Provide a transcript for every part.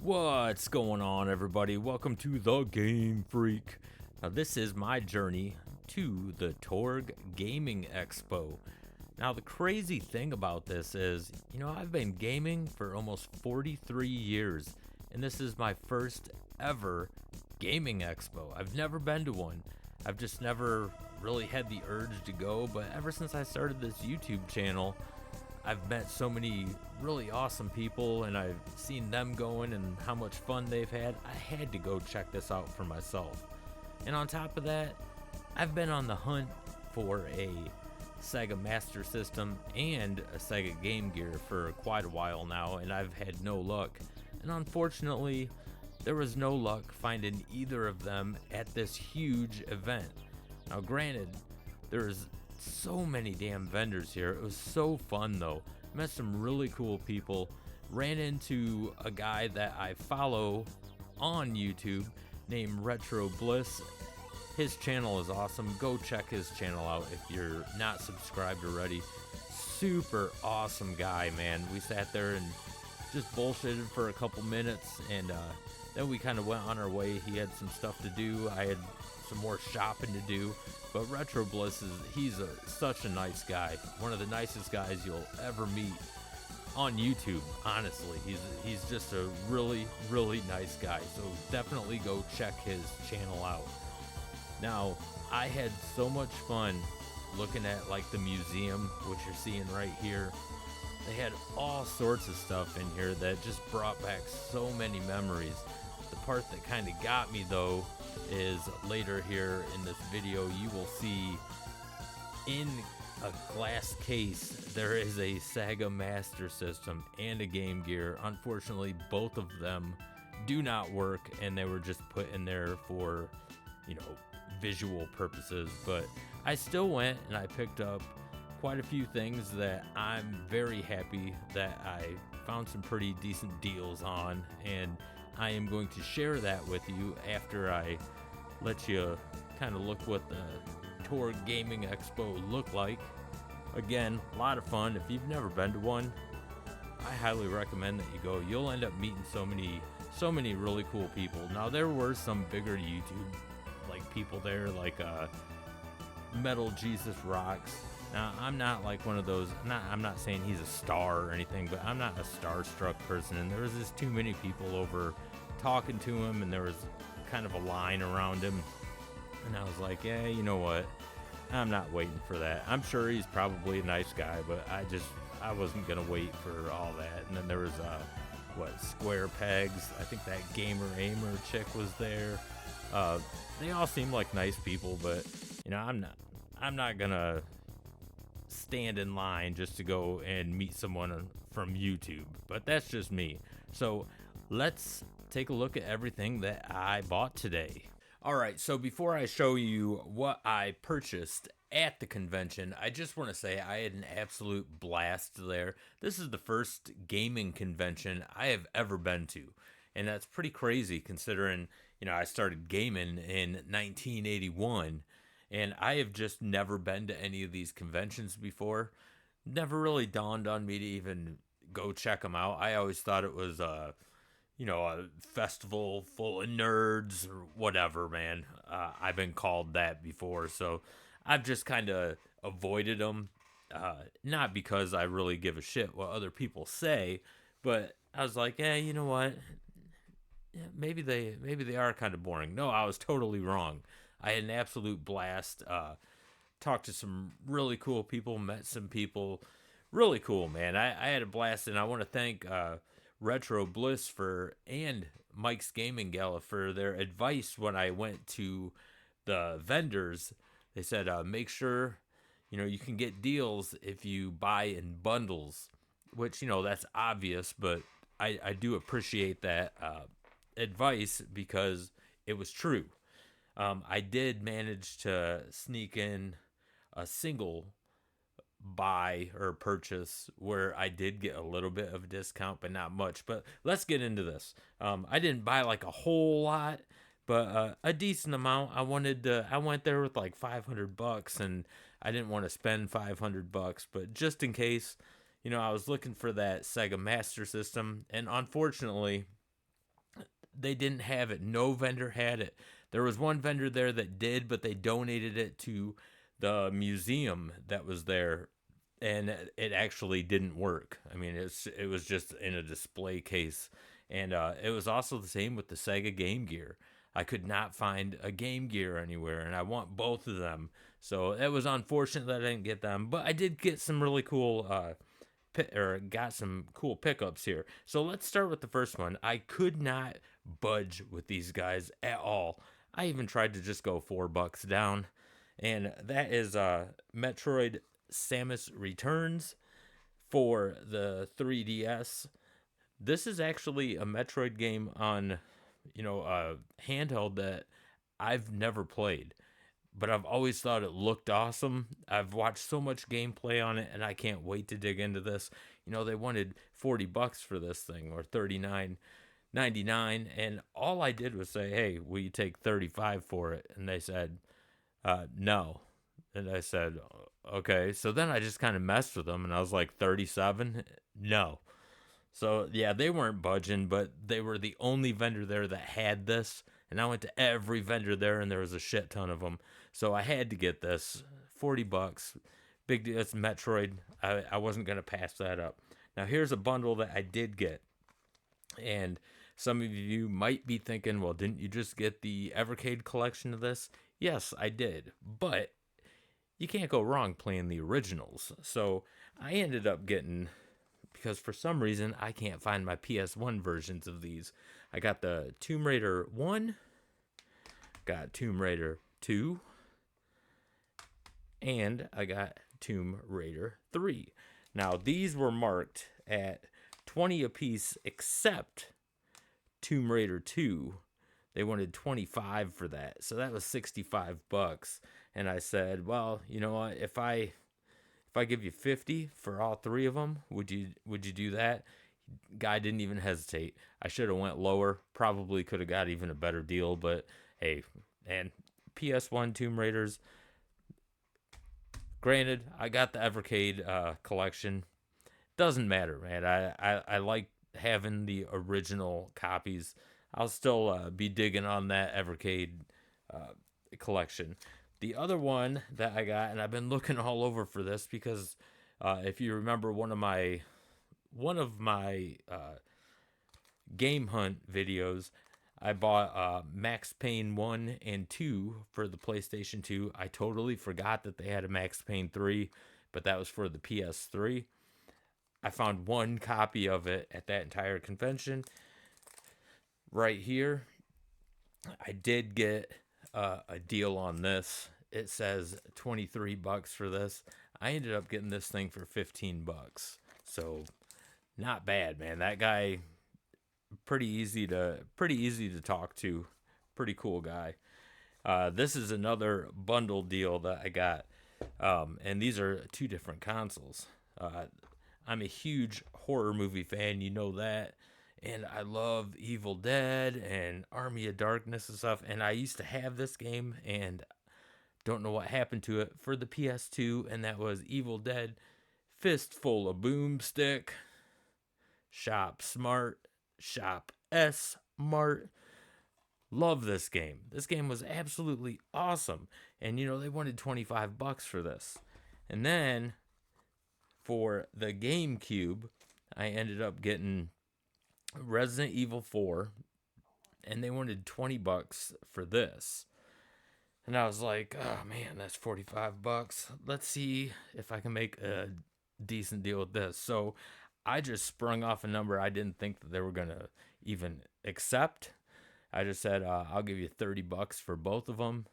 What's going on, everybody? Welcome to the GameFreak. Now, this is my journey to the TORG Gaming Expo. Now, the crazy thing about this is, I've been gaming for almost 43 years, and this is my first ever gaming expo. I've never been to one. I've just never really had the urge to go, but ever since I started this YouTube channel, I've met so many really awesome people, and I've seen them going and how much fun they've had. I had to go check this out for myself. And on top of that, I've been on the hunt for a Sega Master System and a Sega Game Gear for quite a while now, and I've had no luck. And unfortunately, there was no luck finding either of them at this huge event. Now granted, there's so many damn vendors here. It was so fun though. Met some really cool people. Ran into a guy that I follow on YouTube named Retro Bliss. His channel is awesome. Go check his channel out if you're not subscribed already. Super awesome guy, man. We sat there and just bullshitted for a couple minutes, and then we kind of went on our way. He had some stuff to do. I had some more shopping to do. But Retro Bliss he's such a nice guy. One of the nicest guys you'll ever meet on YouTube, honestly. He's just a really, really nice guy. So definitely go check his channel out. Now, I had so much fun looking at like the museum, which you're seeing right here. They had all sorts of stuff in here that just brought back so many memories. The part that kind of got me though is later here in this video, you will see in a glass case there is a Sega Master System and a Game Gear. Unfortunately, both of them do not work, and they were just put in there for, visual purposes. But I still went and I picked up quite a few things that I'm very happy that I found some pretty decent deals on, and I am going to share that with you after I let you kind of look what the TORG Gaming Expo looked like. Again, a lot of fun. If you've never been to one, I highly recommend that you go. You'll end up meeting so many really cool people. Now, there were some bigger YouTube people there, like Metal Jesus Rocks. Now, I'm not like one of those, I'm not saying he's a star or anything, but I'm not a starstruck person, and there was just too many people over talking to him, and there was kind of a line around him, and I was like, yeah, you know what, I'm not waiting for that. I'm sure he's probably a nice guy, but I wasn't gonna wait for all that. And then there was Square Pegs. I think that Gamer Aimer chick was there. They all seem like nice people, but I'm not gonna stand in line just to go and meet someone from YouTube, but that's just me. So let's take a look at everything that I bought today. All right, so before I show you what I purchased at the convention, I just want to say I had an absolute blast there. This is the first gaming convention I have ever been to, and that's pretty crazy considering, I started gaming in 1981, and I have just never been to any of these conventions before. Never really dawned on me to even go check them out. I always thought it was a festival full of nerds or whatever, man. I've been called that before, so I've just kind of avoided them. Not because I really give a shit what other people say, but I was like, yeah, you know what? Yeah, maybe they are kind of boring. No, I was totally wrong. I had an absolute blast. Talked to some really cool people, met some people. Really cool, man. I had a blast, and I want to thank Retro Bliss and Mike's Gaming Gala for their advice when I went to the vendors. They said, make sure, you can get deals if you buy in bundles, which, that's obvious, but I do appreciate that advice because it was true. I did manage to sneak in a single buy or purchase where I did get a little bit of a discount, but not much. But let's get into this. I didn't buy like a whole lot, but a decent amount. I went there with like $500, and I didn't want to spend $500, but just in case, I was looking for that Sega Master System, and unfortunately, they didn't have it. No vendor had it. There was one vendor there that did, but they donated it to the museum that was there, and it actually didn't work. I mean, it was just in a display case, and it was also the same with the Sega Game Gear. I could not find a Game Gear anywhere, and I want both of them. So it was unfortunate that I didn't get them, but I did get some really cool or got some cool pickups here. So let's start with the first one. I could not budge with these guys at all. I even tried to just go $4 down, and that is Metroid Samus Returns for the 3DS. This is actually a Metroid game on, handheld that I've never played, but I've always thought it looked awesome. I've watched so much gameplay on it, and I can't wait to dig into this. They wanted $40 for this thing, or $39.99, and all I did was say, "Hey, will you take 35 for it?" And they said, "No." And I said, "Okay." So then I just kind of messed with them, and I was like, 37? No. So yeah, they weren't budging, but they were the only vendor there that had this. And I went to every vendor there, and there was a shit ton of them. So I had to get this. $40, big deal. It's Metroid. I wasn't gonna pass that up. Now here's a bundle that I did get, and some of you might be thinking, well, didn't you just get the Evercade collection of this? Yes, I did, but you can't go wrong playing the originals. So I ended up getting, because for some reason I can't find my PS1 versions of these. I got the Tomb Raider 1, got Tomb Raider 2, and I got Tomb Raider 3. Now, these were marked at 20 apiece, except Tomb Raider 2. They wanted 25 for that. So that was $65. And I said, well, you know what? If I give you 50 for all three of them, would you do that? Guy didn't even hesitate. I should have went lower. Probably could have got even a better deal, but hey, and PS1 Tomb Raiders. Granted, I got the Evercade collection. Doesn't matter, man. I like having the original copies. I'll still be digging on that Evercade collection. The other one that I got, and I've been looking all over for this because if you remember one of my game hunt videos, I bought Max Payne 1 and 2 for the PlayStation 2. I totally forgot that they had a Max Payne 3, but that was for the PS3. I found one copy of it at that entire convention. Right here, I did get a deal on this. It says $23 for this. I ended up getting this thing for $15. So not bad, man. That guy pretty easy to talk to. Pretty cool guy. This is another bundle deal that I got. And these are two different consoles. I'm a huge horror movie fan, you know that. And I love Evil Dead and Army of Darkness and stuff. And I used to have this game, and don't know what happened to it, for the PS2. And that was Evil Dead Fistful of Boomstick. Shop Smart. Shop S Mart. Love this game. This game was absolutely awesome. And they wanted $25 for this. And then for the GameCube, I ended up getting Resident Evil 4, and they wanted $20 for this. And I was like, oh man, that's $45. Let's see if I can make a decent deal with this. So I just sprung off a number I didn't think that they were going to even accept. I just said, I'll give you $30 for both of them.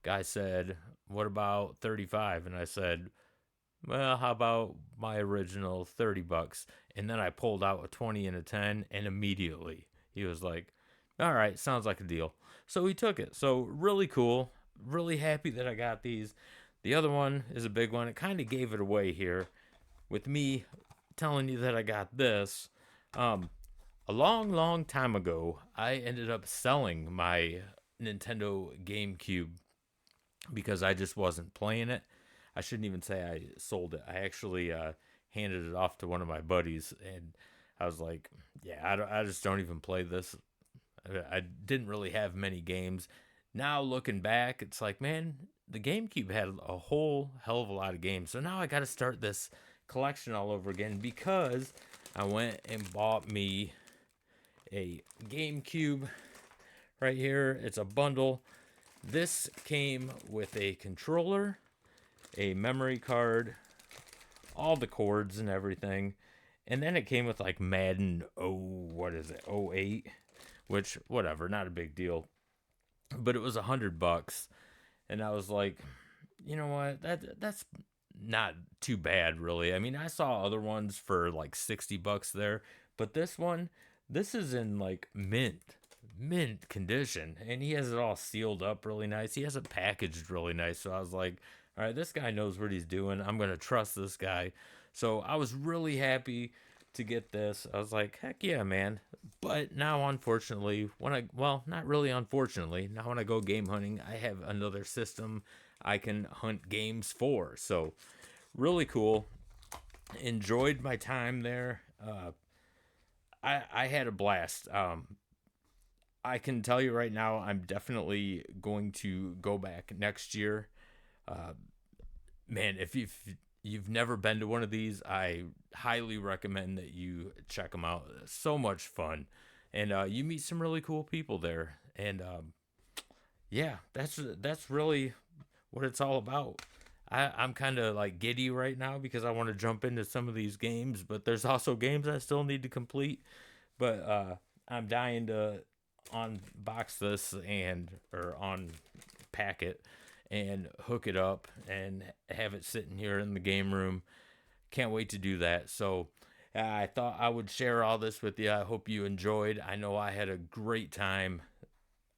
Guy said, what about 35? And I said, well, how about my original $30? And then I pulled out a 20 and a 10, and immediately he was like, all right, sounds like a deal. So he took it. So really cool. Really happy that I got these. The other one is a big one. It kind of gave it away here with me telling you that I got this. A long time ago, I ended up selling my Nintendo GameCube because I just wasn't playing it. I shouldn't even say I sold it. I actually handed it off to one of my buddies, and I was like, yeah, I just don't even play this. I didn't really have many games. Now looking back, it's like, man, the GameCube had a whole hell of a lot of games. So now I got to start this collection all over again because I went and bought me a GameCube right here. It's a bundle. This came with a controller, a memory card, all the cords and everything. And then it came with like Madden, what is it, '08, which, whatever, not a big deal. But it was $100. And I was like, you know what, that's not too bad, really. I mean, I saw other ones for like $60 there, but this is in like mint condition, and he has it all sealed up really nice. He has it packaged really nice. So I was like, all right, this guy knows what he's doing. I'm gonna trust this guy. So I was really happy to get this. I was like, heck yeah, man. But now, unfortunately, not really unfortunately, now when I go game hunting, I have another system I can hunt games for. So really cool. Enjoyed my time there. I had a blast. I can tell you right now, I'm definitely going to go back next year. Uh, Man, if you've never been to one of these, I highly recommend that you check them out. So much fun, and you meet some really cool people there. And yeah, that's really what it's all about. I'm kind of like giddy right now because I want to jump into some of these games, but there's also games I still need to complete. But I'm dying to unbox this and or unpack it and hook it up and have it sitting here in the game room. Can't wait to do that. So I thought I would share all this with you. I hope you enjoyed. I know I had a great time.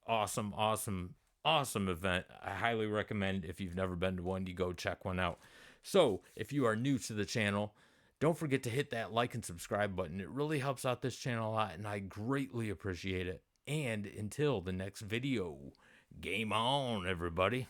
Awesome, awesome, awesome event. I highly recommend if you've never been to one, you go check one out. So if you are new to the channel, don't forget to hit that like and subscribe button. It really helps out this channel a lot, and I greatly appreciate it. And until the next video, game on, everybody.